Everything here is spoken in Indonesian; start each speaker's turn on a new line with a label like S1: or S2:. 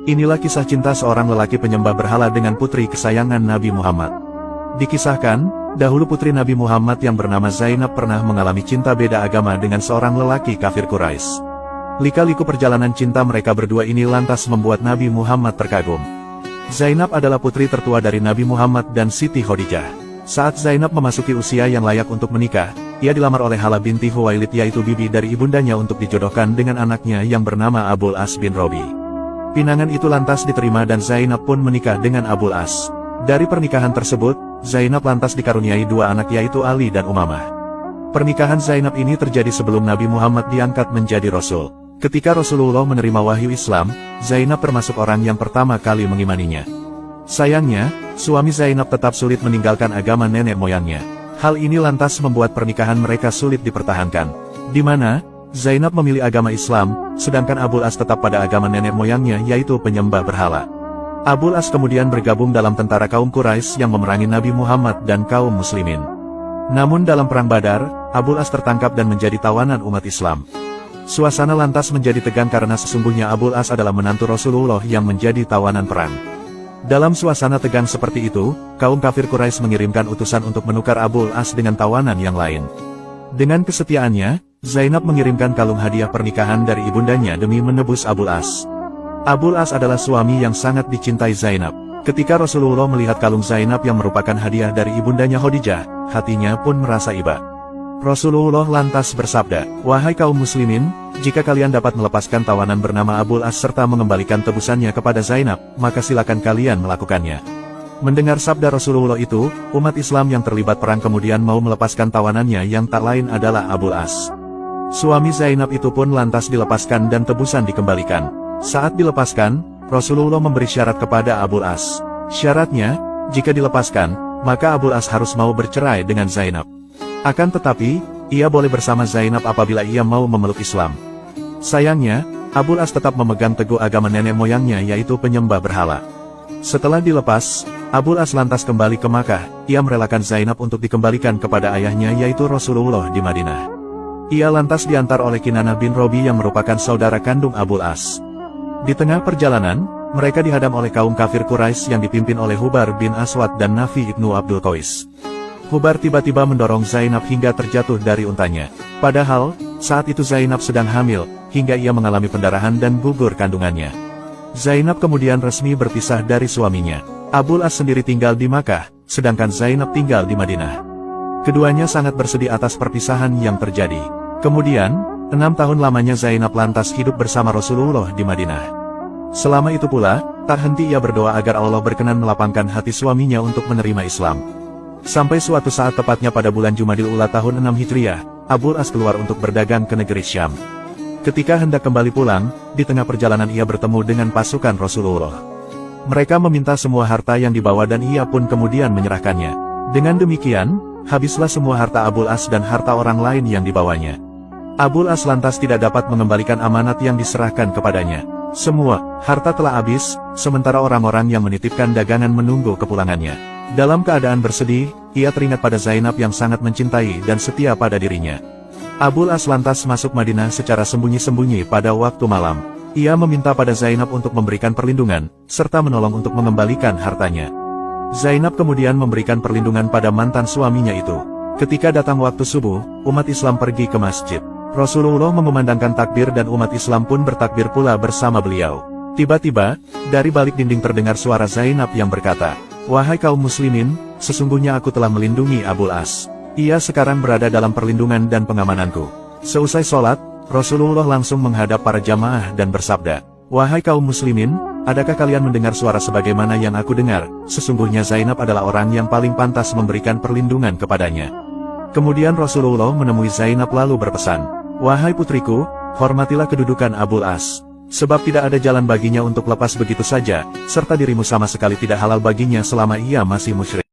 S1: Inilah kisah cinta seorang lelaki penyembah berhala dengan putri kesayangan Nabi Muhammad. Dikisahkan, dahulu putri Nabi Muhammad yang bernama Zainab pernah mengalami cinta beda agama dengan seorang lelaki kafir Quraisy. Lika-liku perjalanan cinta mereka berdua ini lantas membuat Nabi Muhammad terkagum. Zainab adalah putri tertua dari Nabi Muhammad dan Siti Khadijah. Saat Zainab memasuki usia yang layak untuk menikah, ia dilamar oleh Hala binti Huwailid, yaitu bibi dari ibundanya, untuk dijodohkan dengan anaknya yang bernama Abul As bin Robi. Pinangan itu lantas diterima dan Zainab pun menikah dengan Abul As. Dari pernikahan tersebut, Zainab lantas dikaruniai dua anak, yaitu Ali dan Umamah. Pernikahan Zainab ini terjadi sebelum Nabi Muhammad diangkat menjadi Rasul. Ketika Rasulullah menerima wahyu Islam, Zainab termasuk orang yang pertama kali mengimaninya. Sayangnya, suami Zainab tetap sulit meninggalkan agama nenek moyangnya. Hal ini lantas membuat pernikahan mereka sulit dipertahankan, di mana Zainab memilih agama Islam, sedangkan Abul As tetap pada agama nenek moyangnya, yaitu penyembah berhala. Abul As kemudian bergabung dalam tentara kaum Quraisy yang memerangi Nabi Muhammad dan kaum muslimin. Namun dalam perang Badar, Abul As tertangkap dan menjadi tawanan umat Islam. Suasana lantas menjadi tegang karena sesungguhnya Abul As adalah menantu Rasulullah yang menjadi tawanan perang. Dalam suasana tegang seperti itu, kaum kafir Quraisy mengirimkan utusan untuk menukar Abul As dengan tawanan yang lain. Dengan kesetiaannya, Zainab mengirimkan kalung hadiah pernikahan dari ibundanya demi menebus Abul As. Abul As adalah suami yang sangat dicintai Zainab. Ketika Rasulullah melihat kalung Zainab yang merupakan hadiah dari ibundanya Khadijah, hatinya pun merasa iba. Rasulullah lantas bersabda, "Wahai kaum muslimin, jika kalian dapat melepaskan tawanan bernama Abul As serta mengembalikan tebusannya kepada Zainab, maka silakan kalian melakukannya." Mendengar sabda Rasulullah itu, umat Islam yang terlibat perang kemudian mau melepaskan tawanannya yang tak lain adalah Abul As. Suami Zainab itu pun lantas dilepaskan dan tebusan dikembalikan. Saat dilepaskan, Rasulullah memberi syarat kepada Abul As. Syaratnya, jika dilepaskan, maka Abul As harus mau bercerai dengan Zainab. Akan tetapi, ia boleh bersama Zainab apabila ia mau memeluk Islam. Sayangnya, Abul As tetap memegang teguh agama nenek moyangnya, yaitu penyembah berhala. Setelah dilepas, Abul As lantas kembali ke Makkah. Ia merelakan Zainab untuk dikembalikan kepada ayahnya, yaitu Rasulullah di Madinah. Ia lantas diantar oleh Kinanah bin Robi yang merupakan saudara kandung Abul As. Di tengah perjalanan, mereka dihadang oleh kaum kafir Quraisy yang dipimpin oleh Hubar bin Aswad dan Nafi ibnu Abdul Qais. Hubar tiba-tiba mendorong Zainab hingga terjatuh dari untanya. Padahal, saat itu Zainab sedang hamil, hingga ia mengalami pendarahan dan gugur kandungannya. Zainab kemudian resmi berpisah dari suaminya. Abul As sendiri tinggal di Makkah, sedangkan Zainab tinggal di Madinah. Keduanya sangat bersedih atas perpisahan yang terjadi. Kemudian, 6 tahun lamanya Zainab lantas hidup bersama Rasulullah di Madinah. Selama itu pula, tak henti ia berdoa agar Allah berkenan melapangkan hati suaminya untuk menerima Islam. Sampai suatu saat tepatnya pada bulan Jumadil Ula tahun 6 Hijriah, Abul As keluar untuk berdagang ke negeri Syam. Ketika hendak kembali pulang, di tengah perjalanan ia bertemu dengan pasukan Rasulullah. Mereka meminta semua harta yang dibawa dan ia pun kemudian menyerahkannya. Dengan demikian, habislah semua harta Abul As dan harta orang lain yang dibawanya. Abul As lantas tidak dapat mengembalikan amanat yang diserahkan kepadanya. Semua harta telah habis, sementara orang-orang yang menitipkan dagangan menunggu kepulangannya. Dalam keadaan bersedih, ia teringat pada Zainab yang sangat mencintai dan setia pada dirinya. Abul As lantas masuk Madinah secara sembunyi-sembunyi pada waktu malam. Ia meminta pada Zainab untuk memberikan perlindungan, serta menolong untuk mengembalikan hartanya. Zainab kemudian memberikan perlindungan pada mantan suaminya itu. Ketika datang waktu subuh, umat Islam pergi ke masjid. Rasulullah memandangkan takbir dan umat Islam pun bertakbir pula bersama beliau. Tiba-tiba, dari balik dinding terdengar suara Zainab yang berkata, "Wahai kaum muslimin, sesungguhnya aku telah melindungi Abul As. Ia sekarang berada dalam perlindungan dan pengamananku." Seusai sholat, Rasulullah langsung menghadap para jamaah dan bersabda, "Wahai kaum muslimin, adakah kalian mendengar suara sebagaimana yang aku dengar? Sesungguhnya Zainab adalah orang yang paling pantas memberikan perlindungan kepadanya." Kemudian Rasulullah menemui Zainab lalu berpesan, "Wahai putriku, hormatilah kedudukan Abul As. Sebab tidak ada jalan baginya untuk lepas begitu saja, serta dirimu sama sekali tidak halal baginya selama ia masih musyrik."